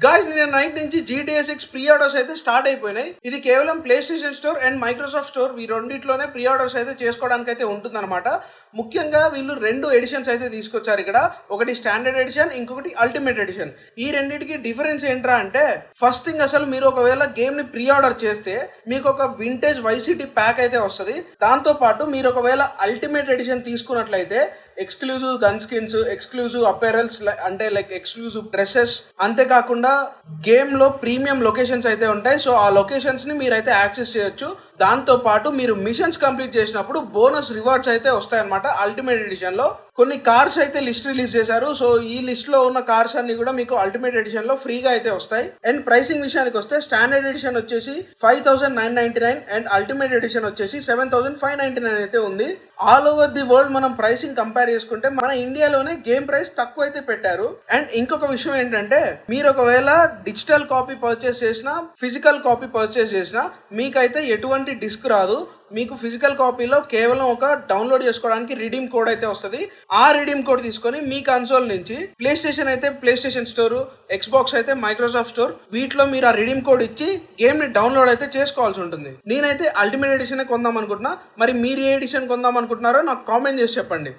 Guys నిన్న night నుంచి GTA 6 pre orders అయితే స్టార్ట్ అయిపోయినాయి. ఇది కేవలం play station store and Microsoft store ఈ రెండిట్లోనే ప్రీ ఆర్డర్స్ అయితే చేసుకోవడానికి అయితే ఉంటుందన్నమాట. ముఖ్యంగా వీళ్ళు 2 ఎడిషన్స్ అయితే తీసుకొచ్చారు ఇక్కడ. ఒకటి స్టాండర్డ్ ఎడిషన్, ఇంకొకటి అల్టిమేట్ ఎడిషన్. ఈ రెండింటికి డిఫరెన్స్ ఏంట్రా అంటే, ఫస్ట్ థింగ్ అసలు మీరు ఒకవేళ గేమ్ ని ప్రీ ఆర్డర్ చేస్తే మీకు ఒక వింటేజ్ వైసిటీ ప్యాక్ అయితే వస్తుంది. దాంతో పాటు మీరు ఒకవేళ అల్టిమేట్ ఎడిషన్ తీసుకున్నట్లయితే exclusive gun skins, exclusive apparels అంటే లైక్ ఎక్స్క్లూజివ్ డ్రెస్సెస్, అంతేకాకుండా గేమ్ లో ప్రీమియం లొకేషన్స్ అయితే ఉంటాయి. సో ఆ లొకేషన్స్ ని మీరైతే యాక్సెస్ చేయొచ్చు. దాంతో పాటు మీరు మిషన్స్ కంప్లీట్ చేసినప్పుడు బోనస్ రివార్డ్స్ అయితే వస్తాయన్నమాట. అల్టిమేట్ ఎడిషన్ లో కొన్ని కార్స్ అయితే లిస్ట్ రిలీజ్ చేశారు. సో ఈ లిస్ట్ లో ఉన్న కార్స్ అన్ని కూడా మీకు అల్టిమేట్ ఎడిషన్ లో ఫ్రీగా అయితే వస్తాయి. అండ్ ప్రైసింగ్ విషయానికి వస్తే స్టాండర్డ్ ఎడిషన్ వచ్చేసి 5999 అండ్ అల్టిమేట్ ఎడిషన్ వచ్చేసి 7599 అయితే ఉంది. ఆల్ ఓవర్ ది వరల్డ్ మనం ప్రైసింగ్ కంపేర్ చేసుకుంటే మన ఇండియాలోనే గేమ్ ప్రైస్ తక్కువ అయితే పెట్టారు. అండ్ ఇంకొక విషయం ఏంటంటే, మీరు ఒకవేళ డిజిటల్ కాపీ పర్చేస్ చేసినా, ఫిజికల్ కాపీ పర్చేస్ చేసినా మీకైతే ఎటువంటి డిస్క్ రాదు. మీకు ఫిజికల్ కాపీలో కేవలం ఒక డౌన్లోడ్ చేసుకోవడానికి రిడీమ్ కోడ్ అయితే వస్తుంది. ఆ రిడీమ్ కోడ్ తీసుకొని మీ కన్సోల్ నుంచి ప్లే స్టేషన్ అయితే ప్లే స్టేషన్ స్టోర్, ఎక్స్బాక్స్ అయితే మైక్రోసాఫ్ట్ స్టోర్, వీటిలో మీరు ఆ రిడీమ్ కోడ్ ఇచ్చి గేమ్ ని డౌన్లోడ్ అయితే చేసుకోవాల్సి ఉంటుంది. నేనైతే అల్టిమేట్ ఎడిషన్ కొందాం అనుకుంటున్నా. మరి మీరు ఏ ఎడిషన్ కొందాం అనుకుంటున్నారో నాకు కామెంట్ చేసి చెప్పండి.